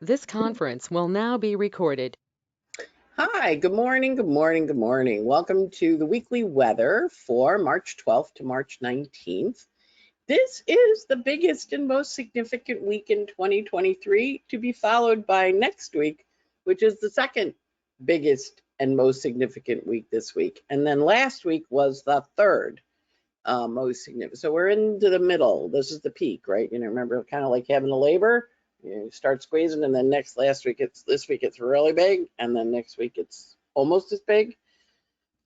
This conference will now be recorded. Hi, good morning, good morning, good morning. Welcome to the weekly weather for March 12th to March 19th. This is the biggest and most significant week in 2023, to be followed by next week, which is the second biggest and most significant week this week. And then last week was the third most significant. So we're into the middle. This is the peak, right? Remember, kind of like having a labor. You start squeezing, and then this week it's really big, and then next week it's almost as big.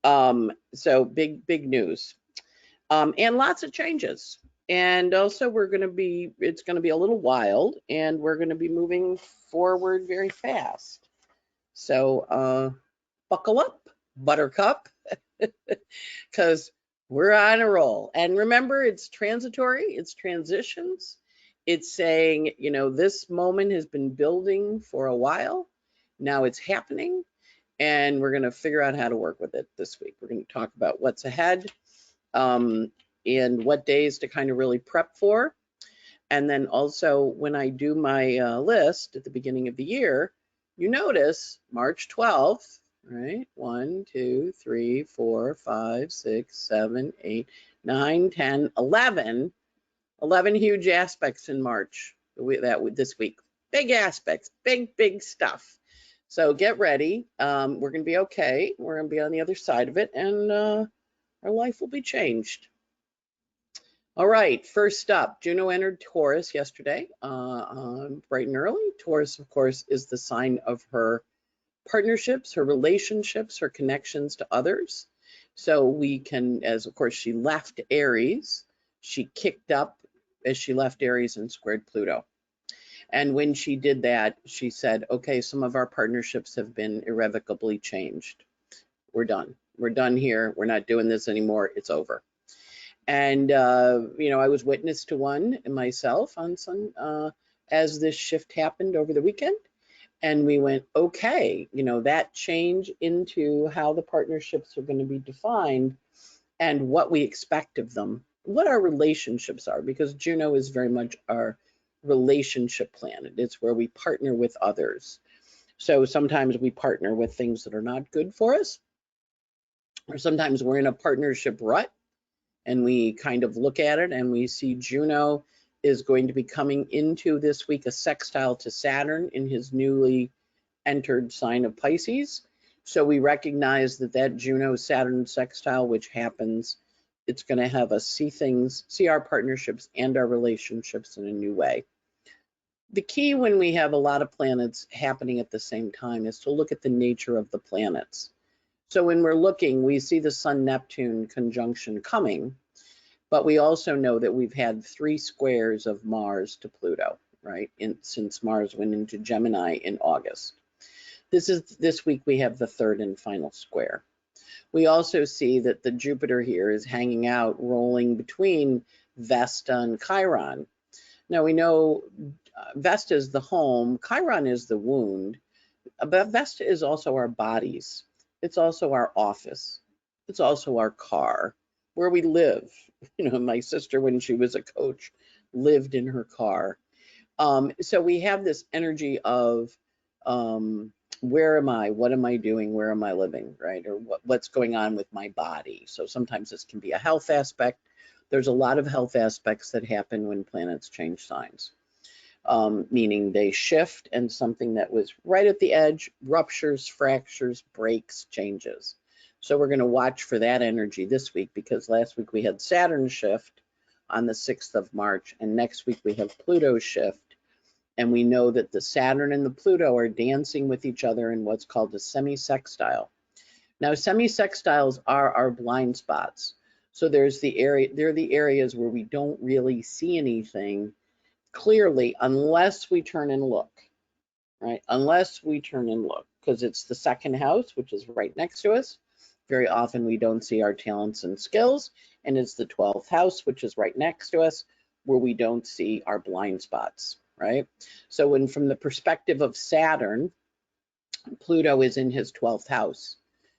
So big news, and lots of changes. And also it's going to be a little wild, and we're going to be moving forward very fast. So buckle up, Buttercup, because we're on a roll. And remember, it's transitory, it's transitions. It's saying, this moment has been building for a while. Now it's happening, and we're going to figure out how to work with it this week. We're going to talk about what's ahead, and what days to kind of really prep for. And then also, when I do my list at the beginning of the year, you notice March 12th, right? 1, 2, 3, 4, 5, 6, 7, 8, 9, 10, 11 huge aspects in March this week. Big aspects, big stuff. So get ready. We're going to be okay. We're going to be on the other side of it, and our life will be changed. All right, first up, Juno entered Taurus yesterday, bright and early. Taurus, of course, is the sign of her partnerships, her relationships, her connections to others. So we can, as of course she left Aries, she kicked up as she left Aries and squared Pluto. And when she did that, she said, okay, some of our partnerships have been irrevocably changed. We're done. We're done here. We're not doing this anymore. It's over. And, I was witness to one myself on as this shift happened over the weekend. And we went, okay, that change into how the partnerships are going to be defined and what we expect of them, what our relationships are, because Juno is very much our relationship planet. It's where we partner with others. So sometimes we partner with things that are not good for us, or sometimes we're in a partnership rut and we kind of look at it and we see Juno is going to be coming into this week a sextile to Saturn in his newly entered sign of Pisces. So we recognize that Juno-Saturn sextile, which happens, it's going to have us see our partnerships and our relationships in a new way. The key when we have a lot of planets happening at the same time is to look at the nature of the planets. So when we're looking, we see the Sun-Neptune conjunction coming, but we also know that we've had 3 squares of Mars to Pluto, right? Since Mars went into Gemini in August. This week we have the 3rd and final square. We also see that the Jupiter here is hanging out, rolling between Vesta and Chiron. Now we know Vesta is the home, Chiron is the wound, but Vesta is also our bodies. It's also our office. It's also our car, where we live. My sister, when she was a coach, lived in her car. So we have this energy of where am I? What am I doing? Where am I living, right? Or what's going on with my body? So sometimes this can be a health aspect. There's a lot of health aspects that happen when planets change signs, meaning they shift and something that was right at the edge ruptures, fractures, breaks, changes. So we're going to watch for that energy this week, because last week we had Saturn shift on the 6th of March, and next week we have Pluto shift. And we know that the Saturn and the Pluto are dancing with each other in what's called a semi-sextile. Now, semi-sextiles are our blind spots. So they're the areas where we don't really see anything clearly unless we turn and look, right? Unless we turn and look, because it's the 2nd house, which is right next to us. Very often we don't see our talents and skills, and it's the 12th house, which is right next to us, where we don't see our blind spots, right? So when from the perspective of Saturn, Pluto is in his 12th house.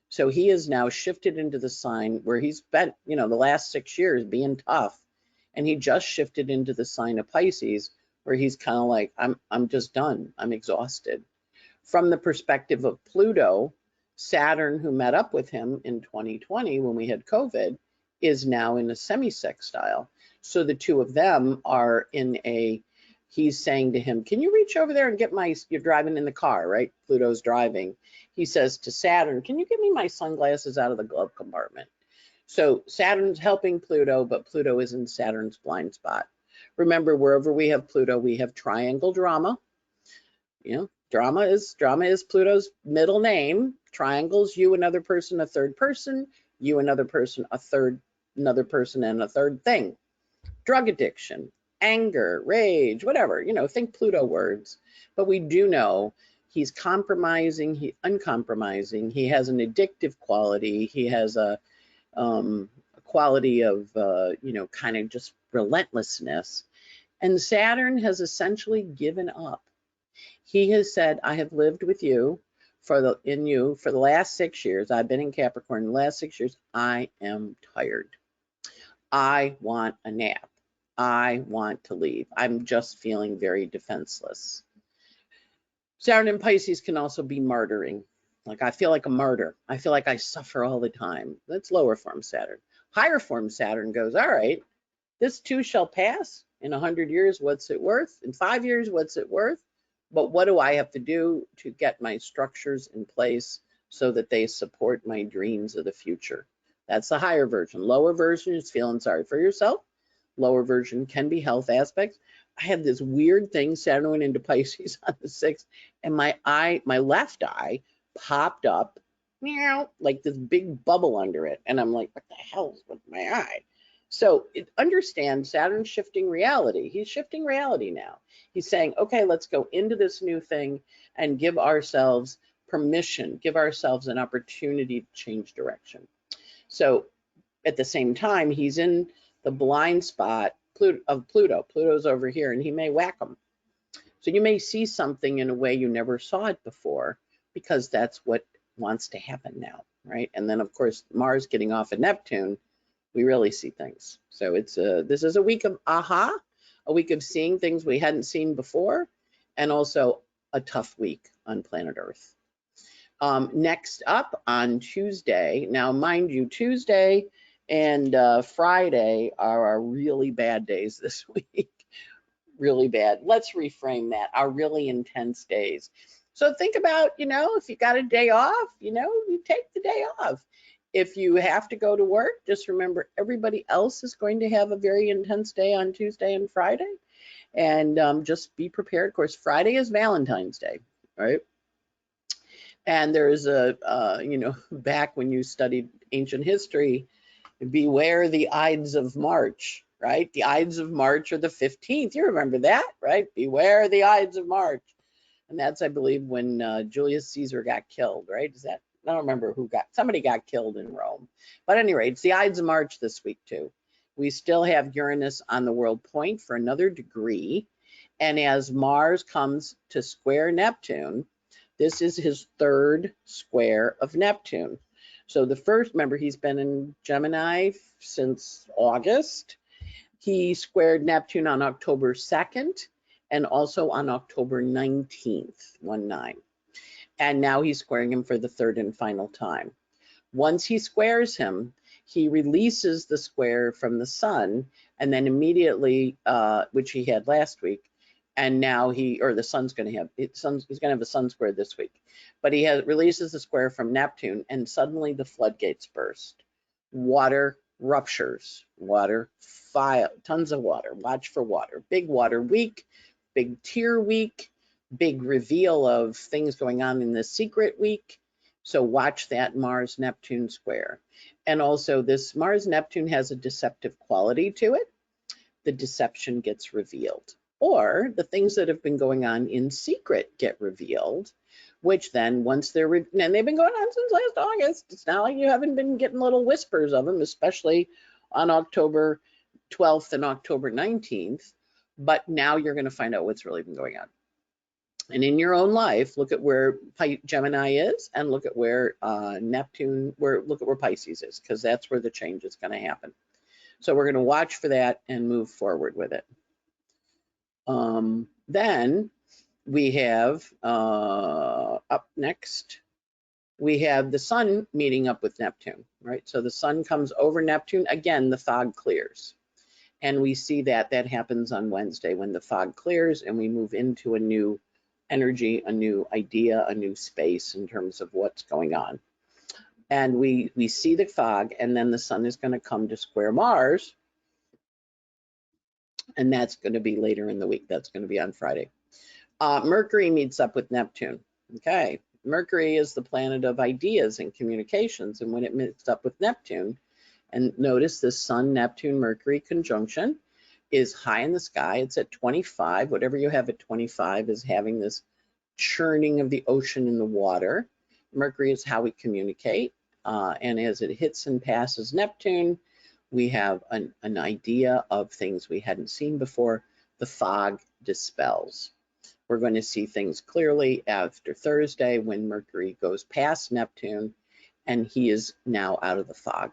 So he is now shifted into the sign where he's spent, the last 6 years being tough, and he just shifted into the sign of Pisces, where he's kind of like, I'm just done. I'm exhausted. From the perspective of Pluto, Saturn, who met up with him in 2020 when we had COVID, is now in a semi-sextile. So the two of them are in a, he's saying to him, can you reach over there and get my, you're driving in the car, right? Pluto's driving. He says to Saturn, can you get me my sunglasses out of the glove compartment? So Saturn's helping Pluto, but Pluto is in Saturn's blind spot. Remember, wherever we have Pluto, we have triangle drama. You know, drama is Pluto's middle name. Triangles, you, another person, a third person, you, another person, a third, another person, and a third thing. Drug addiction, anger, rage, whatever, you know, think Pluto words. But we do know he's compromising, uncompromising. He has an addictive quality. He has a quality of, you know, kind of just relentlessness. And Saturn has essentially given up. He has said, I have lived with you for the last 6 years. I've been in Capricorn the last 6 years. I am tired. I want a nap. I want to leave. I'm just feeling very defenseless. Saturn in Pisces can also be martyring. Like, I feel like a martyr. I feel like I suffer all the time. That's lower form Saturn. Higher form Saturn goes, all right, this too shall pass. In 100 years, what's it worth? In 5 years, what's it worth? But what do I have to do to get my structures in place so that they support my dreams of the future? That's the higher version. Lower version is feeling sorry for yourself. Lower version can be health aspects. I had this weird thing, Saturn went into Pisces on the 6th, and my left eye popped up, meow, like this big bubble under it. And I'm like, what the hell is with my eye? So understand Saturn's shifting reality. He's shifting reality now. He's saying, okay, let's go into this new thing and give ourselves permission, give ourselves an opportunity to change direction. So at the same time, he's in the blind spot of Pluto. Pluto's over here, and he may whack him. So you may see something in a way you never saw it before, because that's what wants to happen now, right? And then, of course, Mars getting off of Neptune, we really see things. So it's this is a week of aha, a week of seeing things we hadn't seen before, and also a tough week on planet Earth. Next up on Tuesday, now mind you, Tuesday and Friday are our really bad days this week. Really bad. Let's reframe that. Our really intense days. So think about, you know, if you got a day off, you know, you take the day off. If you have to go to work, just remember everybody else is going to have a very intense day on Tuesday and Friday. And just be prepared. Of course, Friday is Valentine's Day, right? And there's a, you know, back when you studied ancient history, beware the Ides of March, right? The Ides of March are the 15th. You remember that, right? Beware the Ides of March. And that's, I believe, when Julius Caesar got killed, right? Is that, I don't remember who somebody got killed in Rome. But anyway, it's the Ides of March this week too. We still have Uranus on the world point for another degree. And as Mars comes to square Neptune, this is his third square of Neptune. So the first, remember, he's been in Gemini since August. He squared Neptune on October 2nd and also on October 19th, 1-9. And now he's squaring him for the third and final time. Once he squares him, he releases the square from the sun, and then immediately, which he had last week, and now the sun's going to have, he's going to have a sun square this week. But he releases the square from Neptune, and suddenly the floodgates burst. Water ruptures, tons of water, watch for water. Big water week, big tear week, big reveal of things going on in the secret week. So watch that Mars-Neptune square. And also this Mars-Neptune has a deceptive quality to it. The deception gets revealed. Or the things that have been going on in secret get revealed, which then once they're, and they've been going on since last August. It's not like you haven't been getting little whispers of them, especially on October 12th and October 19th. But now you're going to find out what's really been going on. And in your own life, look at where Gemini is, and look at where Neptune, look at where Pisces is, because that's where the change is going to happen. So we're going to watch for that and move forward with it. Then we have up next, we have the sun meeting up with Neptune, right? So the sun comes over Neptune. Again, the fog clears. And we see that happens on Wednesday when the fog clears and we move into a new energy, a new idea, a new space in terms of what's going on. And we see the fog, and then the sun is going to come to square Mars. And that's going to be later in the week. That's going to be on Friday. Mercury meets up with Neptune. Okay. Mercury is the planet of ideas and communications. And when it meets up with Neptune, and notice the Sun, Neptune, Mercury conjunction is high in the sky. It's at 25. Whatever you have at 25 is having this churning of the ocean and the water. Mercury is how we communicate. And as it hits and passes Neptune, we have an idea of things we hadn't seen before. The fog dispels. We're going to see things clearly after Thursday when Mercury goes past Neptune and he is now out of the fog.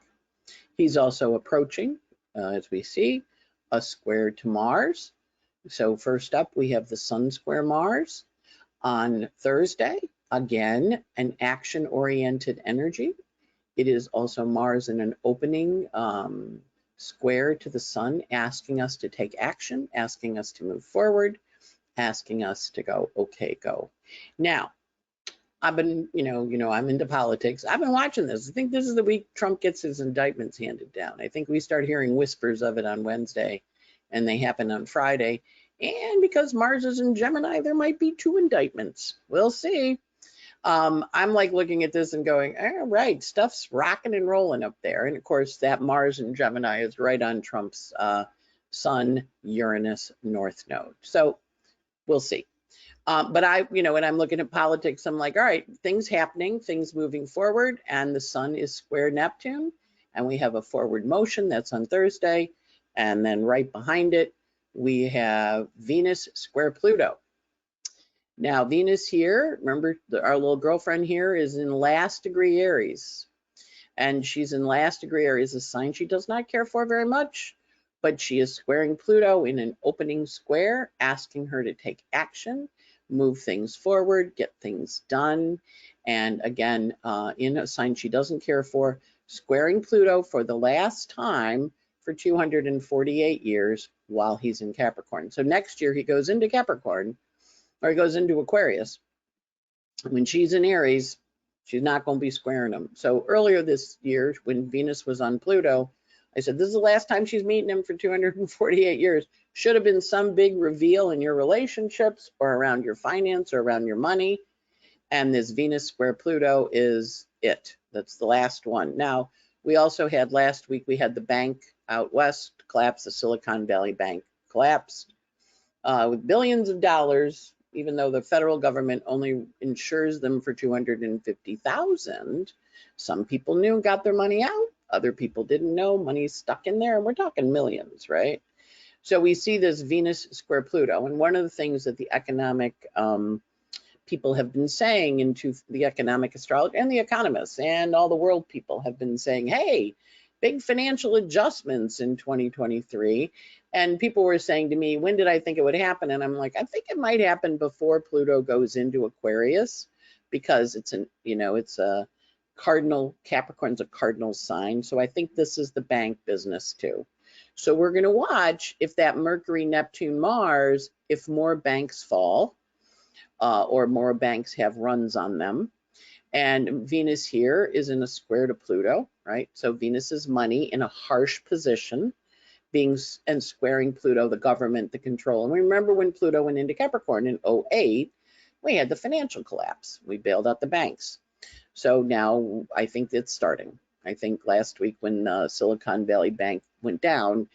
He's also approaching, as we see, a square to Mars. So first up, we have the Sun square Mars on Thursday. Again, an action-oriented energy. It is also Mars in an opening square to the Sun, asking us to take action, asking us to move forward, asking us to go, okay, go. Now, I've been, I'm into politics. I've been watching this. I think this is the week Trump gets his indictments handed down. I think we start hearing whispers of it on Wednesday, and they happen on Friday. And because Mars is in Gemini, there might be 2 indictments. We'll see. I'm like looking at this and going, all right, stuff's rocking and rolling up there. And of course, that Mars in Gemini is right on Trump's Sun, Uranus, North Node. So we'll see. But when I'm looking at politics, I'm like, all right, things happening, things moving forward, and the sun is square Neptune, and we have a forward motion that's on Thursday, and then right behind it, we have Venus square Pluto. Now, Venus here, remember our little girlfriend here is in last degree Aries, and she's in last degree Aries, a sign she does not care for very much, but she is squaring Pluto in an opening square, asking her to take action, move things forward, get things done. And again, in a sign she doesn't care for, squaring Pluto for the last time for 248 years while he's in Capricorn. So next year he goes into Capricorn, or he goes into Aquarius. When she's in Aries, she's not going to be squaring him. So earlier this year, when Venus was on Pluto, I said, this is the last time she's meeting him for 248 years. Should have been some big reveal in your relationships or around your finance or around your money. And this Venus square Pluto is it. That's the last one. Now, we also had last week, we had the bank out west collapse, the Silicon Valley Bank collapsed with billions of dollars, even though the federal government only insures them for $250,000. Some people knew and got their money out. Other people didn't know, money's stuck in there, and we're talking millions, right? So we see this Venus square Pluto, and one of the things that the economic people have been saying into the economic astrology, and the economists and all the world people have been saying, hey, big financial adjustments in 2023. And people were saying to me, when did I think it would happen? And I'm like, I think it might happen before Pluto goes into Aquarius, because it's a cardinal, Capricorn's a cardinal sign. So I think this is the bank business too. So we're going to watch if that Mercury, Neptune, Mars, if more banks fall or more banks have runs on them. And Venus here is in a square to Pluto, right? So Venus is money in a harsh position, and squaring Pluto, the government, the control. And remember when Pluto went into Capricorn in 2008, we had the financial collapse. We bailed out the banks. So now I think it's starting. I think last week when Silicon Valley Bank went down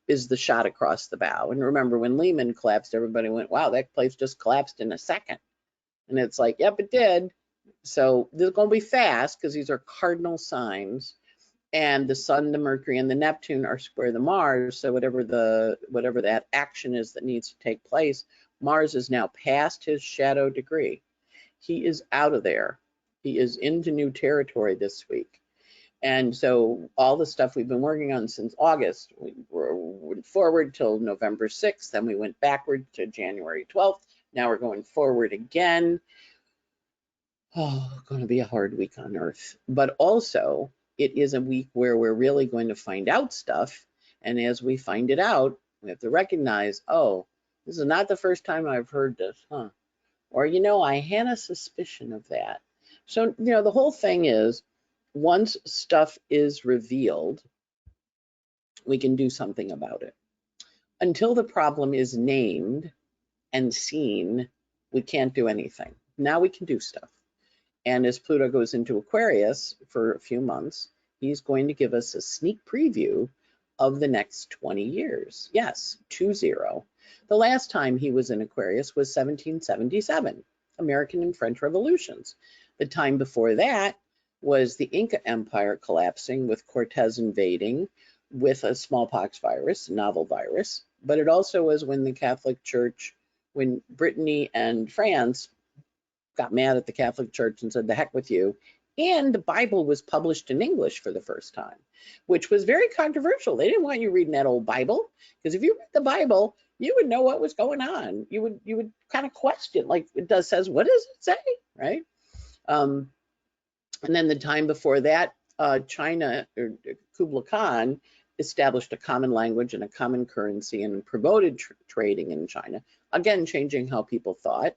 is the shot across the bow. And remember when Lehman collapsed, everybody went, wow, that place just collapsed in a second. And it's like, yep, it did. So this is going to be fast because these are cardinal signs. And the Sun, the Mercury, and the Neptune are square the Mars. So whatever that action is that needs to take place, Mars is now past his shadow degree. He is out of there. He is into new territory this week. And so all the stuff we've been working on since August, we went forward till November 6th, then we went backward to January 12th. Now we're going forward again. Oh, going to be a hard week on Earth. But also, it is a week where we're really going to find out stuff. And as we find it out, we have to recognize, oh, this is not the first time I've heard this, huh? Or, I had a suspicion of that. So, the whole thing is, once stuff is revealed, we can do something about it. Until the problem is named and seen, we can't do anything. Now we can do stuff. And as Pluto goes into Aquarius for a few months, he's going to give us a sneak preview of the next 20 years. Yes, 20. The last time he was in Aquarius was 1777, American and French revolutions. The time before that was the Inca Empire collapsing with Cortez invading with a smallpox virus, novel virus. But it also was when the Catholic Church, when Brittany and France got mad at the Catholic Church and said, the heck with you. And the Bible was published in English for the first time, which was very controversial. They didn't want you reading that old Bible, because if you read the Bible, you would know what was going on. You would kind of question, like it says, what does it say, right? And then the time before that, China, or Kublai Khan, established a common language and a common currency and promoted trading in China, again, changing how people thought.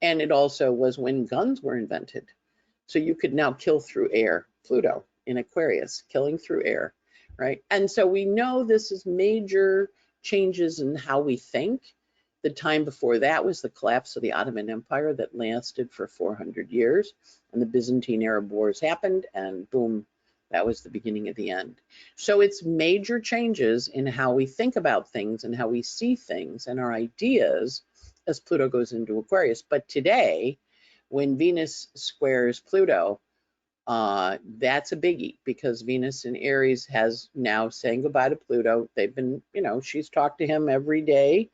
And it also was when guns were invented. So you could now kill through air, Pluto in Aquarius, killing through air, right? And so we know this is major changes in how we think. The time before that was the collapse of the Ottoman Empire that lasted for 400 years. And the Byzantine Arab Wars happened, and boom, that was the beginning of the end. So it's major changes in how we think about things and how we see things and our ideas as Pluto goes into Aquarius. But today, when Venus squares Pluto, that's a biggie, because Venus in Aries has now saying goodbye to Pluto. They've been, she's talked to him every day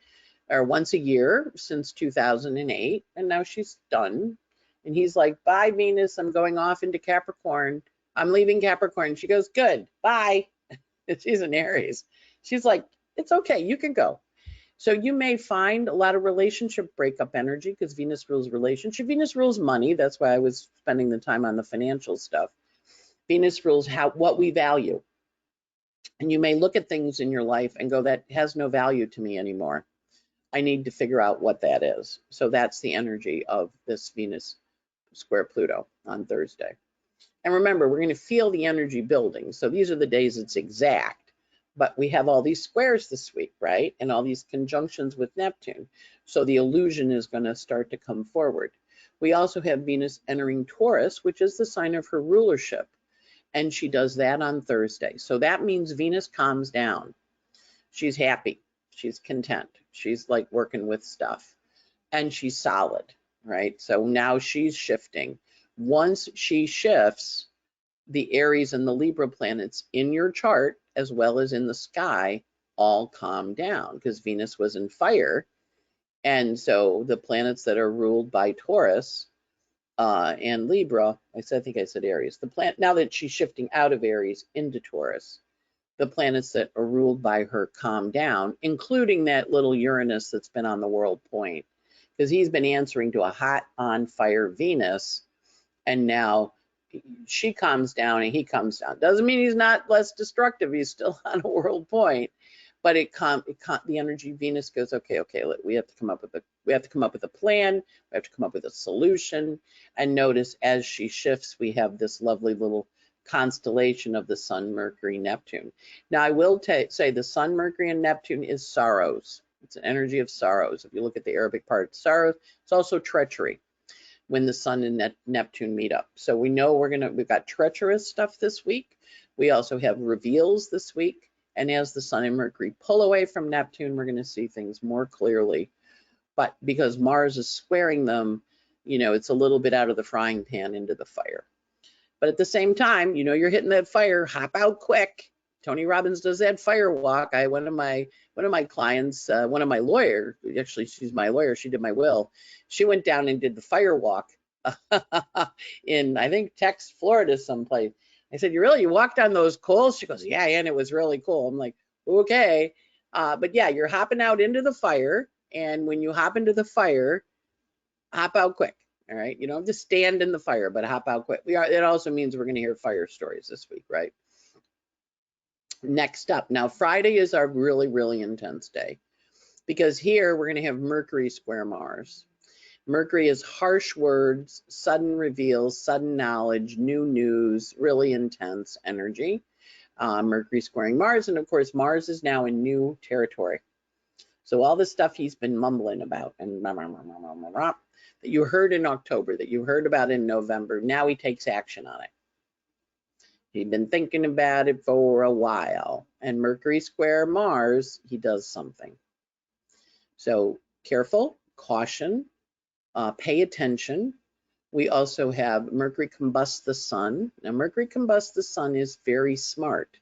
or once a year since 2008, and now she's done. And he's like, bye, Venus, I'm going off into Capricorn. I'm leaving Capricorn. She goes, good, bye. She's in Aries. She's like, it's okay, you can go. So you may find a lot of relationship breakup energy, because Venus rules relationship. Venus rules money. That's why I was spending the time on the financial stuff. Venus rules what we value. And you may look at things in your life and go, that has no value to me anymore. I need to figure out what that is. So that's the energy of this Venus square Pluto on Thursday. And remember, we're going to feel the energy building. So these are the days it's exact. But we have all these squares this week, right? And all these conjunctions with Neptune. So the illusion is going to start to come forward. We also have Venus entering Taurus, which is the sign of her rulership. And she does that on Thursday. So that means Venus calms down. She's happy. She's content. She's like working with stuff. And she's solid, right? So now she's shifting. Once she shifts, the Aries and the Libra planets in your chart, as well as in the sky, all calm down, because Venus was in fire. And so the planets that are ruled by Taurus and Libra, I think I said Aries, now that she's shifting out of Aries into Taurus, the planets that are ruled by her calm down, including that little Uranus that's been on the world point, because he's been answering to a hot on fire Venus, and now she calms down and he comes down. Doesn't mean he's not less destructive. He's still on a world point, but the energy Venus goes, okay, we have to come up with a plan. We have to come up with a solution. And notice as she shifts, we have this lovely little constellation of the Sun, Mercury, Neptune. Now I will say the Sun, Mercury, and Neptune is sorrows. It's an energy of sorrows. If you look at the Arabic part, sorrow. It's also treachery when the Sun and Neptune meet up. So we know we've got treacherous stuff this week. We also have reveals this week. And as the Sun and Mercury pull away from Neptune, we're going to see things more clearly. But because Mars is squaring them, it's a little bit out of the frying pan into the fire. But at the same time, you're hitting that fire, hop out quick. Tony Robbins does that fire walk. One of my clients, one of my lawyers, actually she's my lawyer, she did my will. She went down and did the fire walk in, I think, Texas, Florida someplace. I said, you walked on those coals? She goes, yeah, and it was really cool. I'm like, okay. But yeah, you're hopping out into the fire. And when you hop into the fire, hop out quick. All right. You don't have to stand in the fire, but hop out quick. It also means we're going to hear fire stories this week, right? Next up. Now, Friday is our really, really intense day because here we're going to have Mercury square Mars. Mercury is harsh words, sudden reveals, sudden knowledge, new news, really intense energy. Mercury squaring Mars, and of course Mars is now in new territory. So all the stuff he's been mumbling about and that you heard in October, that you heard about in November, now he takes action on it. He'd been thinking about it for a while, and Mercury square Mars, he does something. So careful, caution, pay attention. We also have Mercury combusts the sun. Now, Mercury combusts the sun is very smart,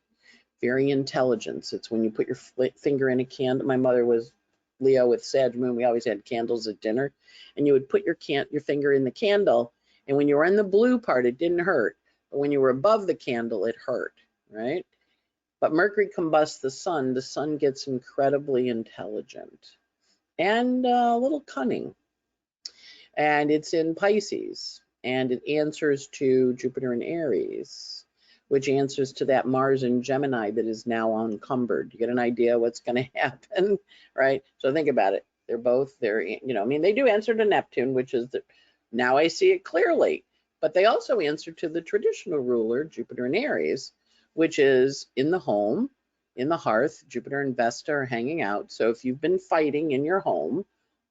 very intelligent. It's when you put your finger in a candle. My mother was Leo with Sag Moon. We always had candles at dinner, and you would put your finger in the candle, and when you were in the blue part, it didn't hurt. But when you were above the candle, it hurt, right? But Mercury combusts the sun gets incredibly intelligent and a little cunning. And it's in Pisces, and it answers to Jupiter in Aries, which answers to that Mars in Gemini that is now encumbered. You get an idea what's going to happen, right? So think about it. They're both there, you know, I mean, they do answer to Neptune, which is now I see it clearly, but they also answer to the traditional ruler, Jupiter in Aries, which is in the home, in the hearth. Jupiter and Vesta are hanging out. So if you've been fighting in your home,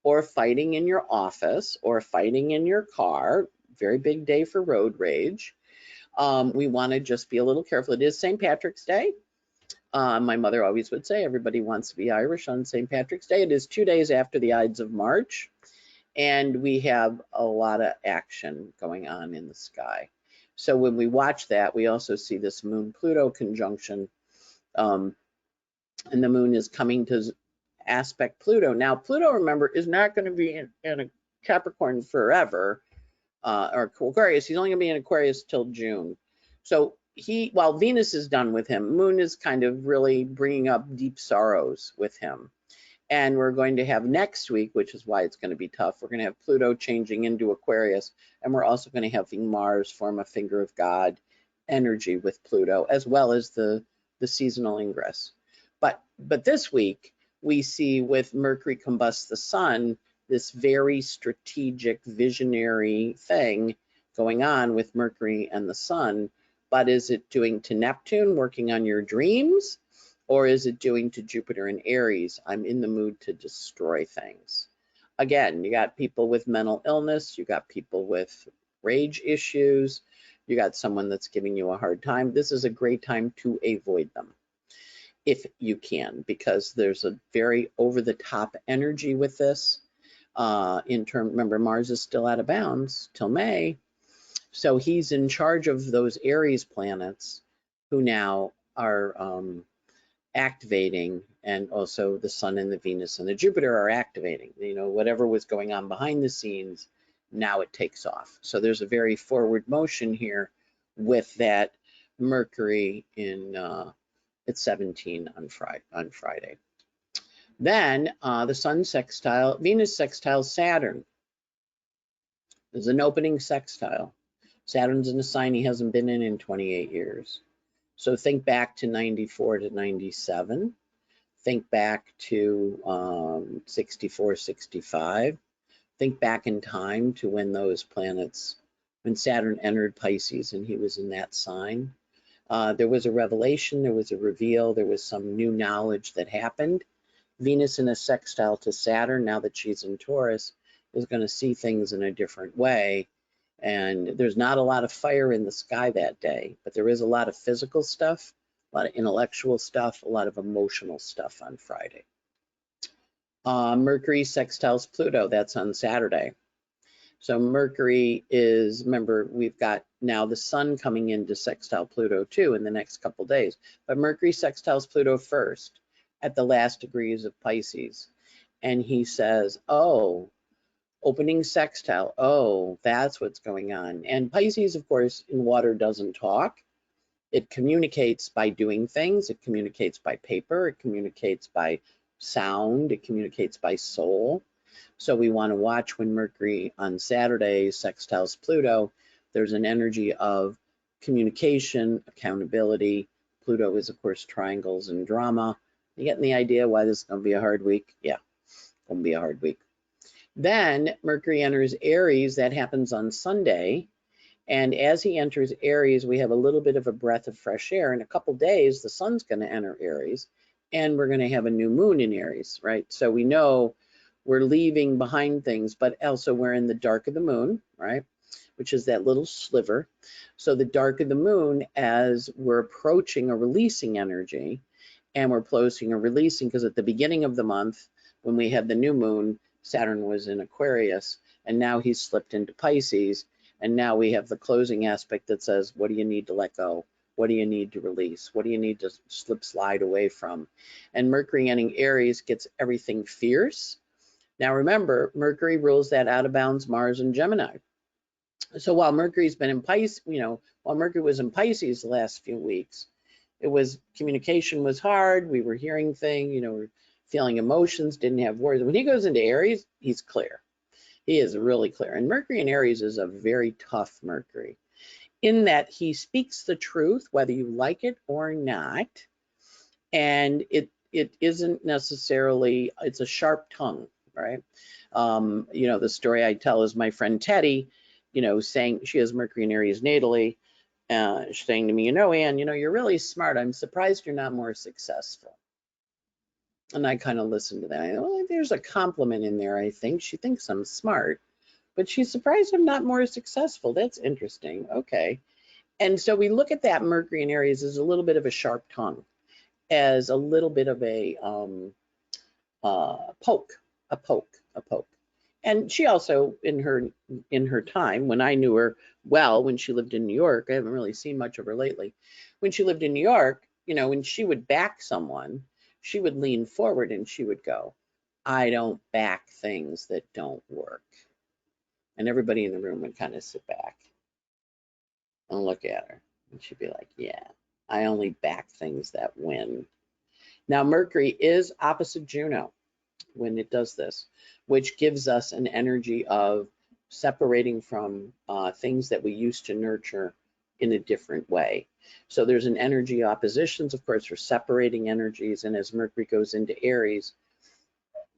or fighting in your office, or fighting in your car, very big day for road rage. We want to just be a little careful. It is St. Patrick's Day. My mother always would say everybody wants to be Irish on St. Patrick's Day. It is 2 days after the Ides of March, and we have a lot of action going on in the sky. So when we watch that, we also see this Moon-Pluto conjunction, and the Moon is coming to aspect Pluto. Now, Pluto, remember, is not going to be in a Capricorn forever, or Aquarius. He's only going to be in Aquarius till June. So while Venus is done with him, Moon is kind of really bringing up deep sorrows with him. And we're going to have next week, which is why it's going to be tough, we're going to have Pluto changing into Aquarius, and we're also going to have Mars form a finger of God energy with Pluto, as well as the seasonal ingress. But this week, we see with Mercury combusts the sun, this very strategic, visionary thing going on with Mercury and the sun. But is it doing to Neptune, working on your dreams? Or is it doing to Jupiter and Aries? I'm in the mood to destroy things. Again, you got people with mental illness, you got people with rage issues, you got someone that's giving you a hard time. This is a great time to avoid them, if you can, because there's a very over-the-top energy with this. Remember, Mars is still out of bounds till May, so he's in charge of those Aries planets who now are activating, and also the Sun and the Venus and the Jupiter are activating. You know, whatever was going on behind the scenes, now it takes off. So there's a very forward motion here with that Mercury in at 17 on Friday. Then the Sun sextile, Venus sextile Saturn. There's an opening sextile. Saturn's in a sign he hasn't been in 28 years. So think back to 94 to 97. Think back to 64, 65. Think back in time to when those planets, when Saturn entered Pisces and he was in that sign. There was a revelation, there was a reveal, there was some new knowledge that happened. Venus in a sextile to Saturn, now that she's in Taurus, is going to see things in a different way. And there's not a lot of fire in the sky that day, but there is a lot of physical stuff, a lot of intellectual stuff, a lot of emotional stuff on Friday. Mercury sextiles Pluto, that's on Saturday. So Mercury is, remember, we've got now the sun coming into sextile Pluto too in the next couple days. But Mercury sextiles Pluto first at the last degrees of Pisces. And he says, oh, opening sextile, oh, that's what's going on. And Pisces, of course, in water doesn't talk. It communicates by doing things. It communicates by paper. It communicates by sound. It communicates by soul. So we want to watch when Mercury on Saturday sextiles Pluto. There's an energy of communication, accountability. Pluto is, of course, triangles and drama. You getting the idea why this is going to be a hard week? Yeah, it's going to be a hard week. Then Mercury enters Aries. That happens on Sunday. And as he enters Aries, we have a little bit of a breath of fresh air. In a couple days, the sun's going to enter Aries, and we're going to have a new moon in Aries, right? So we know we're leaving behind things, but also we're in the dark of the moon, right? Which is that little sliver. So the dark of the moon, as we're approaching a releasing energy, and we're closing or releasing, because at the beginning of the month, when we had the new moon, Saturn was in Aquarius, and now he's slipped into Pisces. And now we have the closing aspect that says, what do you need to let go? What do you need to release? What do you need to slide away from? And Mercury entering Aries gets everything fierce. Now remember, Mercury rules that out of bounds Mars and Gemini. So while Mercury's been in Pisces, while Mercury was in Pisces the last few weeks, communication was hard. We were hearing things, we're feeling emotions, didn't have words. When he goes into Aries, he's clear. He is really clear. And Mercury in Aries is a very tough Mercury in that he speaks the truth, whether you like it or not. And it isn't necessarily, it's a sharp tongue, right? The story I tell is my friend Teddy, saying she has Mercury in Aries natally, saying to me, Ann, you're really smart. I'm surprised you're not more successful. And I kind of listened to that. I know, well, there's a compliment in there, I think. She thinks I'm smart, but she's surprised I'm not more successful. That's interesting. Okay. And so we look at that Mercury in Aries as a little bit of a sharp tongue, as a little bit of a poke. And she also, in her time, when I knew her well, when she lived in New York, I haven't really seen much of her lately. When she lived in New York, when she would back someone, she would lean forward and she would go, I don't back things that don't work. And everybody in the room would kind of sit back and look at her. And she'd be like, yeah, I only back things that win. Now, Mercury is opposite Juno when it does this, which gives us an energy of separating from things that we used to nurture in a different way. So there's an energy oppositions, of course, for separating energies. And as Mercury goes into Aries,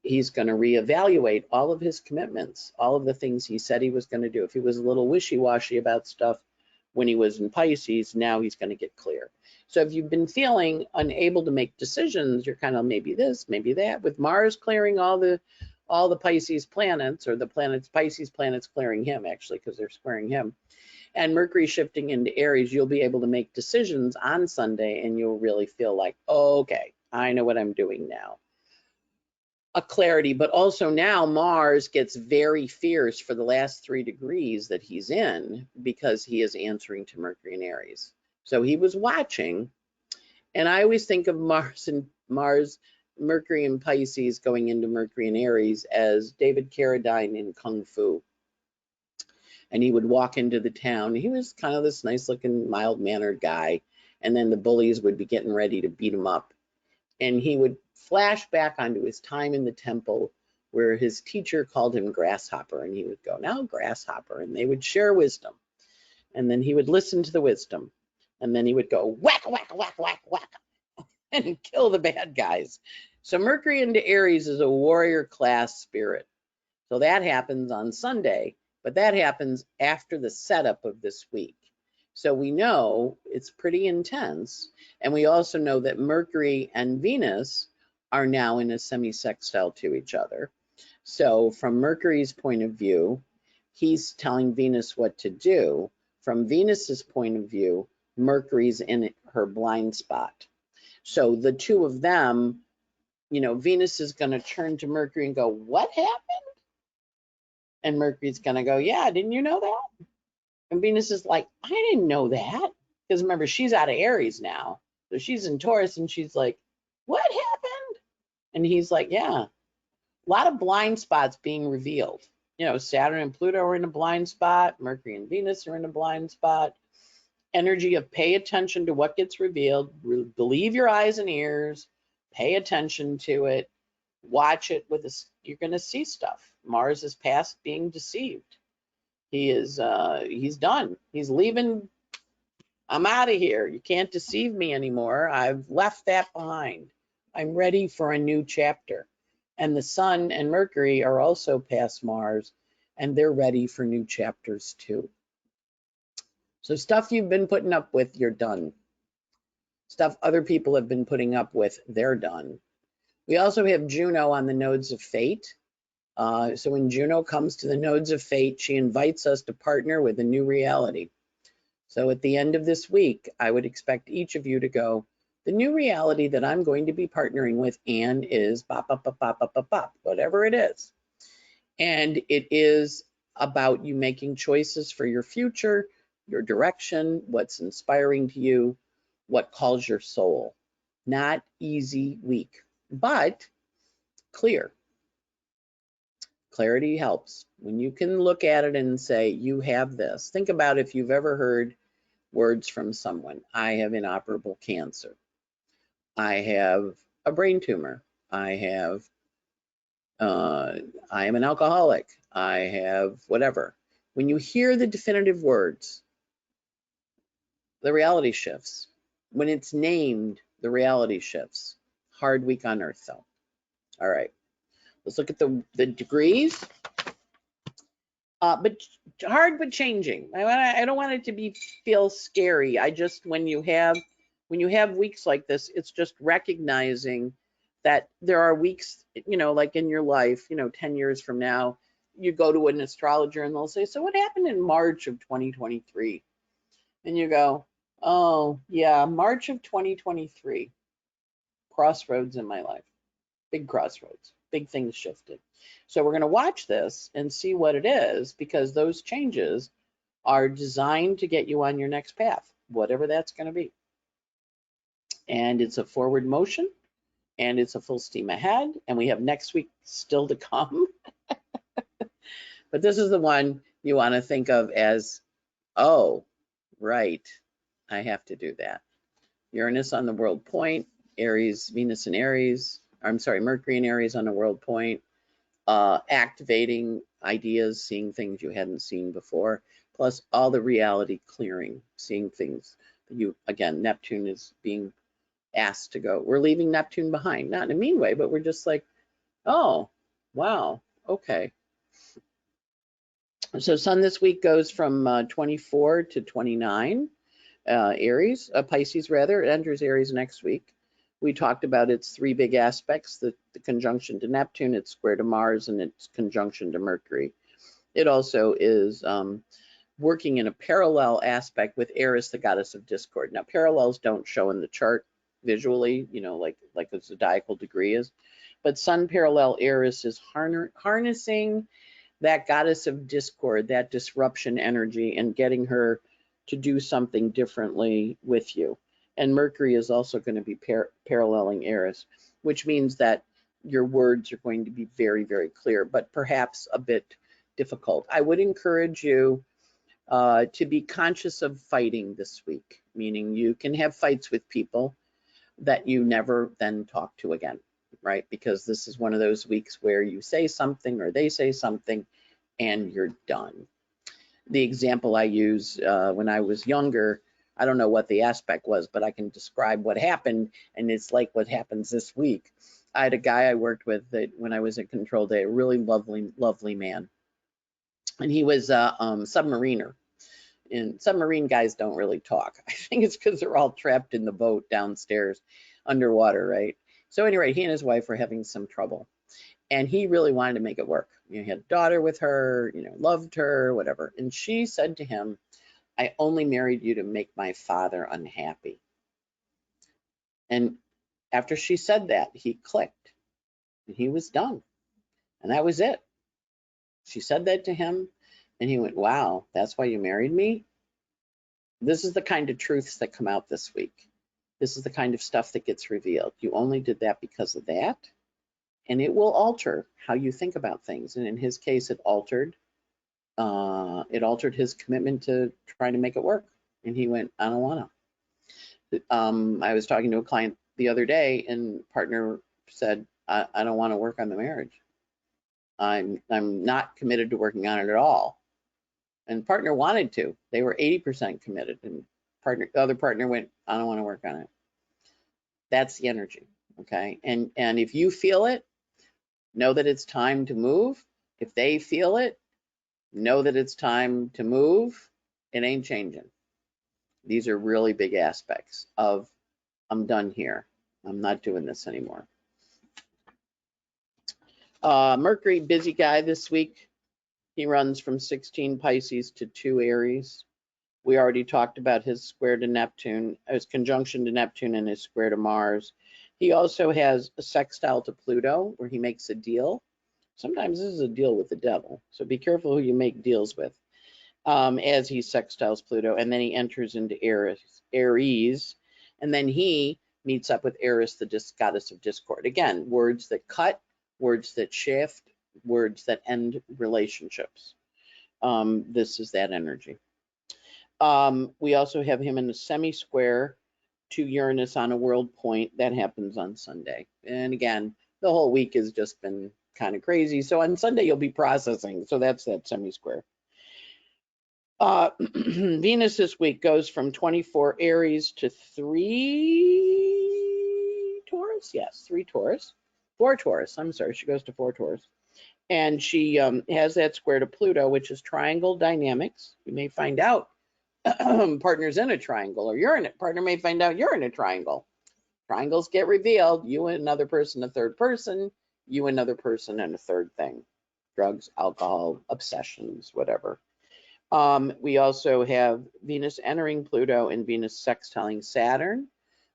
he's going to reevaluate all of his commitments, all of the things he said he was going to do. If he was a little wishy-washy about stuff when he was in Pisces, now he's going to get clear. So if you've been feeling unable to make decisions, you're kind of maybe this, maybe that. With Mars clearing all the Pisces planets, or the Pisces planets clearing him, actually, because they're squaring him, and Mercury shifting into Aries, you'll be able to make decisions on Sunday, and you'll really feel like, oh, okay, I know what I'm doing now. A clarity, but also now Mars gets very fierce for the last 3 degrees that he's in, because he is answering to Mercury in Aries. So he was watching, and I always think of Mercury in Pisces going into Mercury in Aries as David Carradine in Kung Fu. And he would walk into the town. He was kind of this nice looking, mild mannered guy. And then the bullies would be getting ready to beat him up. And he would flash back onto his time in the temple where his teacher called him Grasshopper. And he would go, now Grasshopper. And they would share wisdom. And then he would listen to the wisdom. And then he would go whack, whack, whack, whack, whack, and kill the bad guys. So Mercury into Aries is a warrior class spirit. So that happens on Sunday. But that happens after the setup of this week. So we know it's pretty intense. And we also know that Mercury and Venus are now in a semi-sextile to each other. So from Mercury's point of view, he's telling Venus what to do. From Venus's point of view, Mercury's in her blind spot. So the two of them, Venus is going to turn to Mercury and go, what happened? And Mercury's going to go, yeah, didn't you know that? And Venus is like, I didn't know that. Because remember, she's out of Aries now. So she's in Taurus, and she's like, what happened? And he's like, yeah, a lot of blind spots being revealed. Saturn and Pluto are in a blind spot. Mercury and Venus are in a blind spot. energy of pay attention to what gets revealed, believe your eyes and ears, pay attention to it, watch it with this. You're going to see stuff. Mars is past being deceived. He's done. He's leaving. I'm out of here. You can't deceive me anymore. I've left that behind. I'm ready for a new chapter. And the Sun and Mercury are also past Mars, and they're ready for new chapters too. So stuff you've been putting up with, you're done. Stuff other people have been putting up with, they're done. We also have Juno on the nodes of fate. So when Juno comes to the nodes of fate, she invites us to partner with a new reality. So at the end of this week, I would expect each of you to go, the new reality that I'm going to be partnering with Anne is bop, bop, bop, bop, bop, bop, bop, whatever it is. And it is about you making choices for your future, your direction, what's inspiring to you, what calls your soul. Not easy week, but clear. Clarity helps. When you can look at it and say, you have this. Think about if you've ever heard words from someone. I have inoperable cancer. I have a brain tumor. I am an alcoholic. I have whatever. When you hear the definitive words, the reality shifts. When it's named, the reality shifts. Hard week on Earth, though. All right, let's look at the degrees. But hard but changing. I don't want it to feel scary. I just, when you have weeks like this, it's just recognizing that there are weeks, like in your life, 10 years from now, you go to an astrologer and they'll say, so what happened in March of 2023? And you go, oh yeah, March of 2023, crossroads in my life, big crossroads, big things shifted. So we're going to watch this and see what it is, because those changes are designed to get you on your next path, whatever that's going to be. And it's a forward motion, and it's a full steam ahead, and we have next week still to come. But this is the one you want to think of as, oh, right, I have to do that. Uranus on the world point, Aries, Venus in Aries, I'm sorry, Mercury in Aries on the world point, activating ideas, seeing things you hadn't seen before, plus all the reality clearing, seeing things that you, again, Neptune is being asked to go. We're leaving Neptune behind, not in a mean way, but we're just like, oh, wow, okay. So Sun this week goes from 24 to 29, Aries, Pisces rather, it enters Aries next week. We talked about its three big aspects, the conjunction to Neptune, its square to Mars, and its conjunction to Mercury. It also is working in a parallel aspect with Eris, the goddess of discord. Now, parallels don't show in the chart visually, like a zodiacal degree is, but Sun parallel Eris is harnessing that goddess of discord, that disruption energy, and getting her to do something differently with you. And Mercury is also going to be paralleling Eris, which means that your words are going to be very, very clear, but perhaps a bit difficult. I would encourage you to be conscious of fighting this week, meaning you can have fights with people that you never then talk to again, right? Because this is one of those weeks where you say something or they say something and you're done. The example I use when I was younger, I don't know what the aspect was, but I can describe what happened, and it's like what happens this week. I had a guy I worked with that when I was at Control Day, a really lovely man, and he was a submariner. And submarine guys don't really talk. I think it's because they're all trapped in the boat downstairs underwater, right? So anyway, he and his wife were having some trouble, and he really wanted to make it work. He had a daughter with her, loved her, whatever. And she said to him, I only married you to make my father unhappy. And after she said that, he clicked and he was done. And that was it. She said that to him and he went, wow, that's why you married me? This is the kind of truths that come out this week. This is the kind of stuff that gets revealed. You only did that because of that. And it will alter how you think about things. And in his case, it altered his commitment to trying to make it work. And he went, I don't want to. I was talking to a client the other day, and partner said, I don't want to work on the marriage. I'm not committed to working on it at all. And partner wanted to. They were 80% committed, and the other partner went, I don't want to work on it. That's the energy, okay? And if you feel it, know that it's time to move. If they feel it, know that it's time to move. It ain't changing. These are really big aspects of, I'm done here. I'm not doing this anymore. Mercury, busy guy this week. He runs from 16 Pisces to 2 Aries. We already talked about his square to Neptune, his conjunction to Neptune, and his square to Mars. He also has a sextile to Pluto, where he makes a deal. Sometimes this is a deal with the devil, so be careful who you make deals with, as he sextiles Pluto. And then he enters into Aries, and then he meets up with Eris, the goddess of discord. Again, words that cut, words that shift, words that end relationships. This is that energy. We also have him in a semi-square to Uranus on a world point. That happens on Sunday. And again, the whole week has just been kind of crazy. So on Sunday, you'll be processing. So that's that semi-square. Venus this week goes from 24 Aries to 3 Taurus. Yes, 3 Taurus. 4 Taurus. I'm sorry, she goes to 4 Taurus. And she has that square to Pluto, which is triangle dynamics. You may find out partner's in a triangle, or you're in it. Partner may find out you're in a triangle. Triangles get revealed. You and another person, a third person. You, another person, and a third thing. Drugs, alcohol, obsessions, whatever. We also have Venus entering Pluto and Venus sextiling Saturn,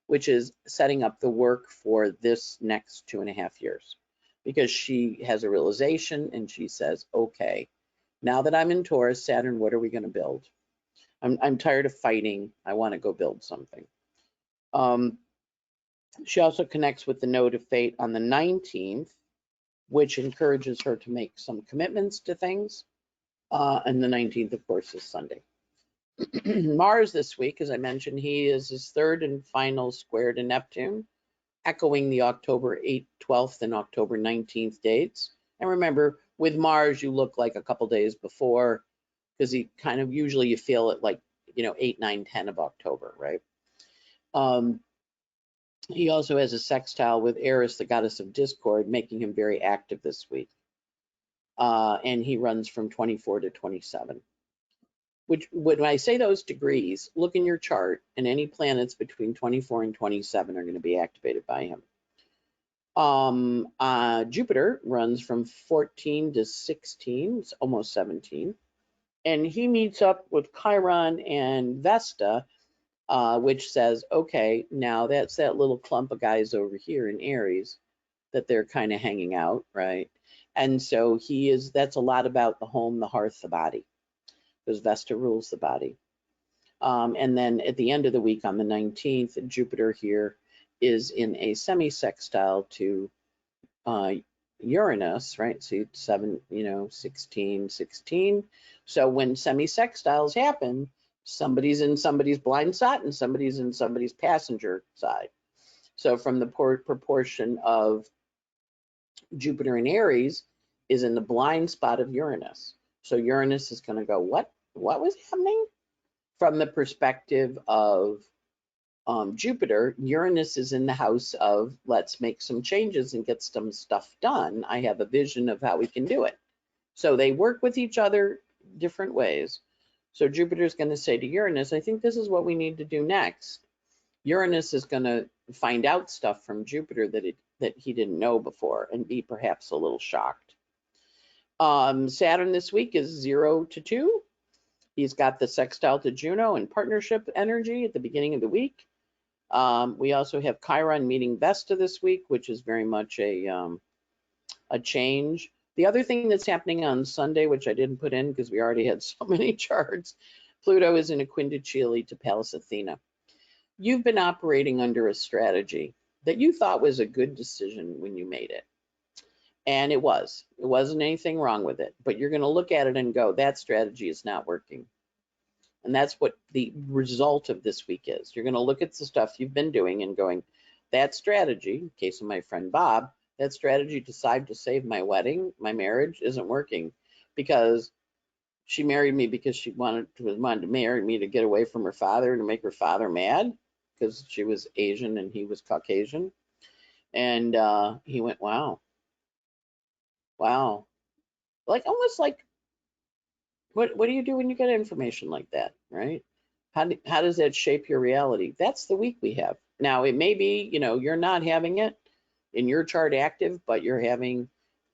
which is setting up the work for this next 2.5 years, because she has a realization and she says, okay, now that I'm in Taurus, Saturn, what are we going to build? I'm tired of fighting. I want to go build something. She also connects with the node of fate on the 19th, which encourages her to make some commitments to things. And the 19th, of course, is Sunday. Mars this week, as I mentioned, he is his third and final square to Neptune, echoing the October 8th, 12th, and October 19th dates. And remember, with Mars, you look like a couple days before, because he kind of, usually you feel it like, 8, 9, 10 of October, right? He also has a sextile with Eris, the goddess of discord, making him very active this week. And he runs from 24 to 27. Which, when I say those degrees, look in your chart, and any planets between 24 and 27 are going to be activated by him. Jupiter runs from 14 to 16, it's almost 17. And he meets up with Chiron and Vesta, which says, okay, now that's that little clump of guys over here in Aries that they're kind of hanging out, right? And so that's a lot about the home, the hearth, the body, because Vesta rules the body. And then at the end of the week on the 19th, Jupiter here is in a semi-sextile to Uranus, right? So 7, 16, 16. So when semi-sextiles happen, somebody's in somebody's blind side and somebody's in somebody's passenger side. So from the proportion of Jupiter in Aries is in the blind spot of Uranus. So Uranus is going to go, what was happening? From the perspective of Jupiter, Uranus is in the house of, let's make some changes and get some stuff done. I have a vision of how we can do it. So they work with each other different ways. So Jupiter's going to say to Uranus, I think this is what we need to do next. Uranus is going to find out stuff from Jupiter that he didn't know before and be perhaps a little shocked. Saturn this week is 0 to 2. He's got the sextile to Juno and partnership energy at the beginning of the week. We also have Chiron meeting Vesta this week, which is very much a change. The other thing that's happening on Sunday, which I didn't put in because we already had so many charts, Pluto is in a quindecile to Pallas Athena. You've been operating under a strategy that you thought was a good decision when you made it. And it was. It wasn't anything wrong with it. But you're going to look at it and go, that strategy is not working. And that's what the result of this week is. You're going to look at the stuff you've been doing and going, that strategy, in case of my friend Bob, that strategy to decide to save my wedding, my marriage, isn't working, because she married me because she wanted to marry me to get away from her father, to make her father mad, because she was Asian and he was Caucasian. And he went, wow, like almost like, what do you do when you get information like that, right? How does that shape your reality? That's the week we have. Now, it may be, you're not having it in your chart active, but you're having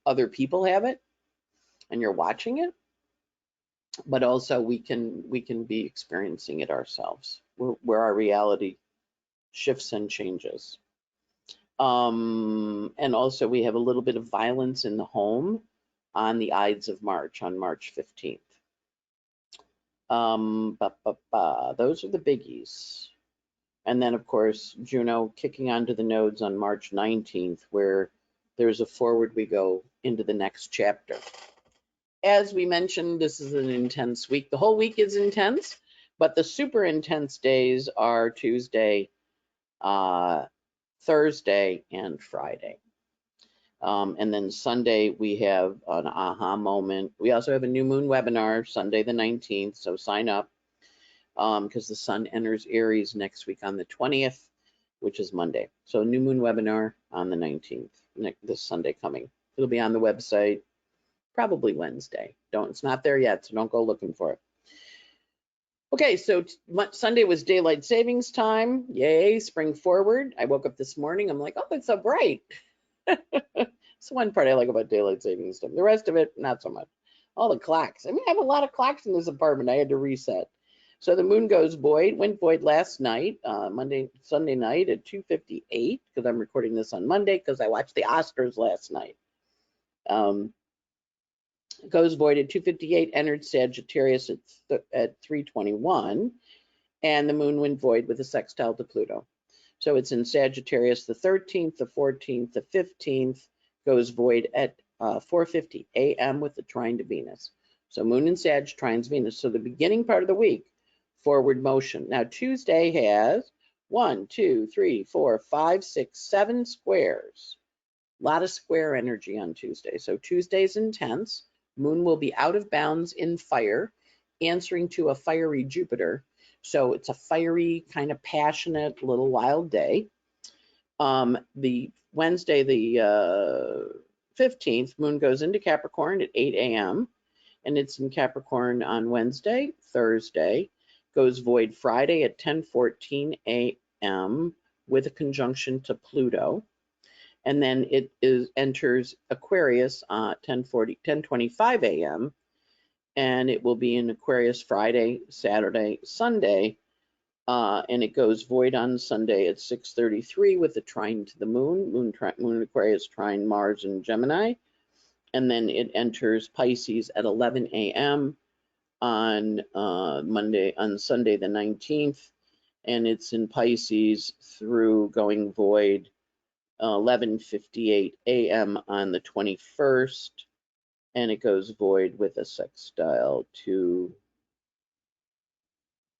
other people have it and you're watching it. But also we can be experiencing it ourselves, where our reality shifts and changes. And also we have a little bit of violence in the home on the Ides of March, on March 15th. Those are the biggies. And then, of course, Juno kicking onto the nodes on March 19th, where there's a forward we go into the next chapter. As we mentioned, this is an intense week. The whole week is intense, but the super intense days are Tuesday, Thursday, and Friday. And then Sunday, we have an aha moment. We also have a new moon webinar, Sunday the 19th, so sign up, because the sun enters Aries next week on the 20th, which is Monday. So new moon webinar on the 19th, this Sunday coming. It'll be on the website, probably Wednesday. It's not there yet, so don't go looking for it. Okay, so Sunday was daylight savings time. Yay, spring forward. I woke up this morning, I'm like, oh, it's so bright. It's the one part I like about daylight savings time. The rest of it, not so much. All the clocks. I mean, I have a lot of clocks in this apartment. I had to reset. So the moon went void last night, Sunday night at 2:58, because I'm recording this on Monday because I watched the Oscars last night. Goes void at 2:58, entered Sagittarius at 3:21, and the moon went void with a sextile to Pluto. So it's in Sagittarius the 13th, the 14th, the 15th, goes void at 4:50 a.m. with the trine to Venus. So moon in Sag trines Venus. So the beginning part of the week, forward motion. Now Tuesday has 1, 2, 3, 4, 5, 6, 7 squares. A lot of square energy on Tuesday. So Tuesday's intense. Moon will be out of bounds in fire, answering to a fiery Jupiter. So it's a fiery, kind of passionate, little wild day. The Wednesday, the 15th, moon goes into Capricorn at 8 a.m. and it's in Capricorn on Wednesday. Thursday goes void Friday at 10:14 a.m. with a conjunction to Pluto. And then it enters Aquarius 10:25 a.m. and it will be in Aquarius Friday, Saturday, Sunday, and it goes void on Sunday at 6:33 with a trine to the moon. Moon Aquarius trine Mars and Gemini, and then it enters Pisces at 11 a.m. on Sunday the 19th, and it's in Pisces through going void 11:58 a.m. on the 21st, and it goes void with a sextile to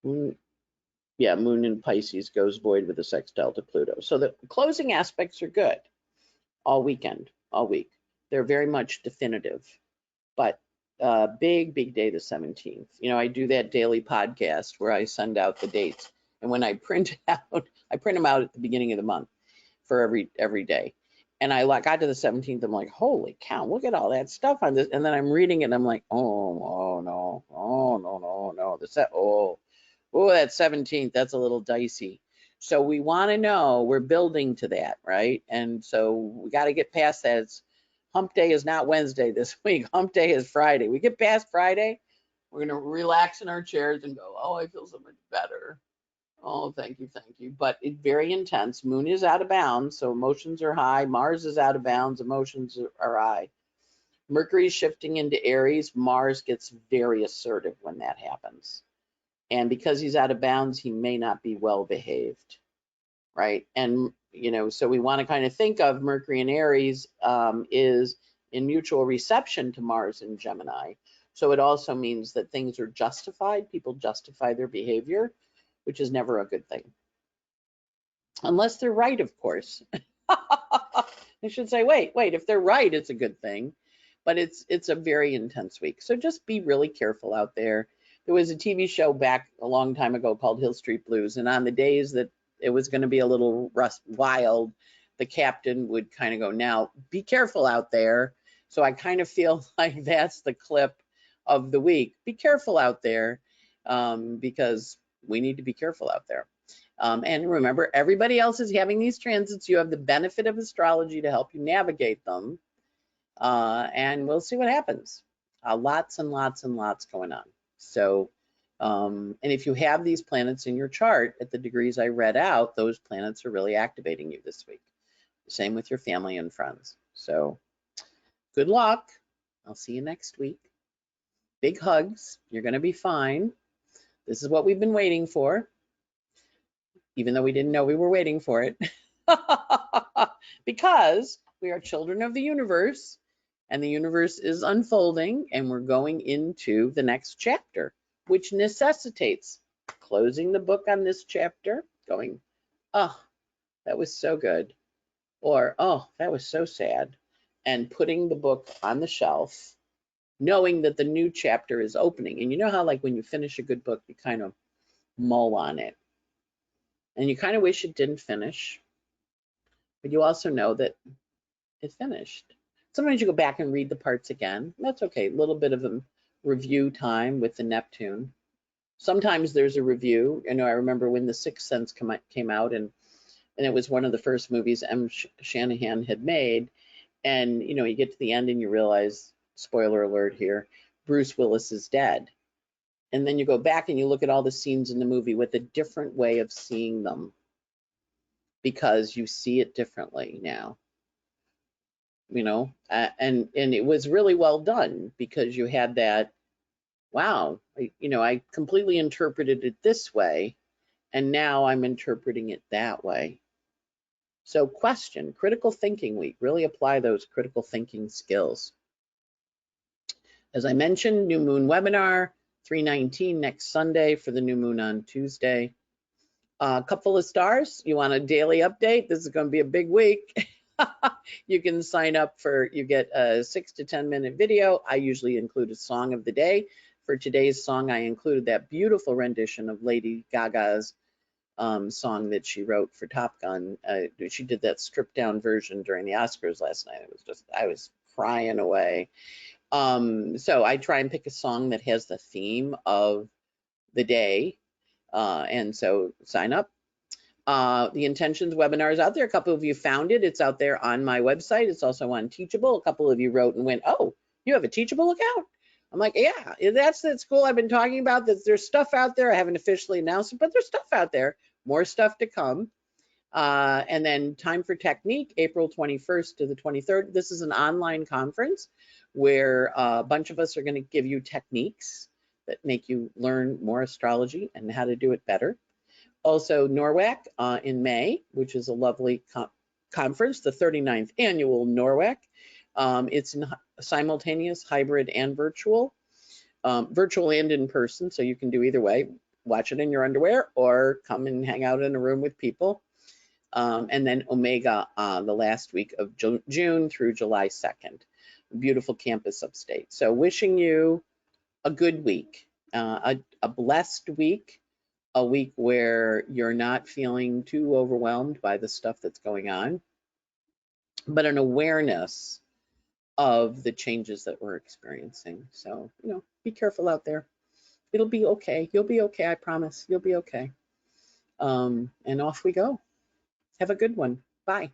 moon. Yeah, moon in Pisces goes void with a sextile to Pluto. So the closing aspects are good all weekend, all week. They're very much definitive, but big day the 17th. I do that daily podcast where I send out the dates, and when I print them out at the beginning of the month for every day. And I got to the 17th, I'm like, holy cow, look at all that stuff on this. And then I'm reading it, and I'm like, oh no. That 17th, that's a little dicey. So we want to know, we're building to that, right? And so we got to get past that. Hump day is not Wednesday this week. Hump day is Friday. We get past Friday, we're going to relax in our chairs and go, oh, I feel so much better. Oh, thank you. But it's very intense. Moon is out of bounds, so emotions are high. Mars is out of bounds, emotions are high. Mercury is shifting into Aries. Mars gets very assertive when that happens. And because he's out of bounds, he may not be well behaved, right? And, so we want to kind of think of Mercury and Aries is in mutual reception to Mars and Gemini. So it also means that things are justified. People justify their behavior, which is never a good thing. Unless they're right, of course. I should say, wait, if they're right, it's a good thing. But it's a very intense week. So just be really careful out there. There was a TV show back a long time ago called Hill Street Blues. And on the days that it was going to be a little wild, the captain would kind of go, now, be careful out there. So I kind of feel like that's the clip of the week. Be careful out there, because we need to be careful out there. And remember, everybody else is having these transits. You have the benefit of astrology to help you navigate them. And we'll see what happens. Lots and lots and lots going on. So, and if you have these planets in your chart at the degrees I read out, those planets are really activating you this week. Same with your family and friends. So good luck. I'll see you next week. Big hugs. You're going to be fine. This is what we've been waiting for, even though we didn't know we were waiting for it. Because we are children of the universe, and the universe is unfolding, and we're going into the next chapter, which necessitates closing the book on this chapter, going, oh, that was so good, or oh, that was so sad, and putting the book on the shelf, knowing that the new chapter is opening. And you know how, like, when you finish a good book, you kind of mull on it, and you kind of wish it didn't finish, but you also know that it finished. Sometimes you go back and read the parts again. That's okay. A little bit of a review time with the Neptune. Sometimes there's a review. You know, I remember when The Sixth Sense came out, and it was one of the first movies M. Shanahan had made. And, you know, you get to the end and you realize, spoiler alert here, Bruce Willis is dead. And then you go back and you look at all the scenes in the movie with a different way of seeing them, because you see it differently now. You know, and it was really well done, because you had that, wow, you know, I completely interpreted it this way, and now I'm interpreting it that way. So question, critical thinking week, really apply those critical thinking skills. As I mentioned, new moon webinar, 3/19 next Sunday for the new moon on Tuesday. A couple of stars, you want a daily update? This is going to be a big week. You can sign up for, you get a 6 to 10 minute video. I usually include a song of the day. For today's song, I included that beautiful rendition of Lady Gaga's song that she wrote for Top Gun. She did that stripped down version during the Oscars last night. It was just, I was crying away. So I try and pick a song that has the theme of the day. And so sign up. The Intentions webinar is out there. A couple of you found it. It's out there on my website. It's also on Teachable. A couple of you wrote and went, oh, you have a Teachable account? I'm like, yeah, that's that school I've been talking about. That there's stuff out there. I haven't officially announced it, but there's stuff out there. More stuff to come. And then Time for Technique, April 21st to the 23rd. This is an online conference where a bunch of us are going to give you techniques that make you learn more astrology and how to do it better. Also, NORWAC in May, which is a lovely conference, the 39th annual NORWAC. It's in simultaneous, hybrid, and virtual. Virtual and in person, so you can do either way. Watch it in your underwear or come and hang out in a room with people. And then Omega the last week of June through July 2nd. Beautiful campus upstate. So wishing you a good week, a blessed week, a week where you're not feeling too overwhelmed by the stuff that's going on, but an awareness of the changes that we're experiencing. So, you know, be careful out there. It'll be okay. You'll be okay. I promise. You'll be okay. And off we go. Have a good one. Bye.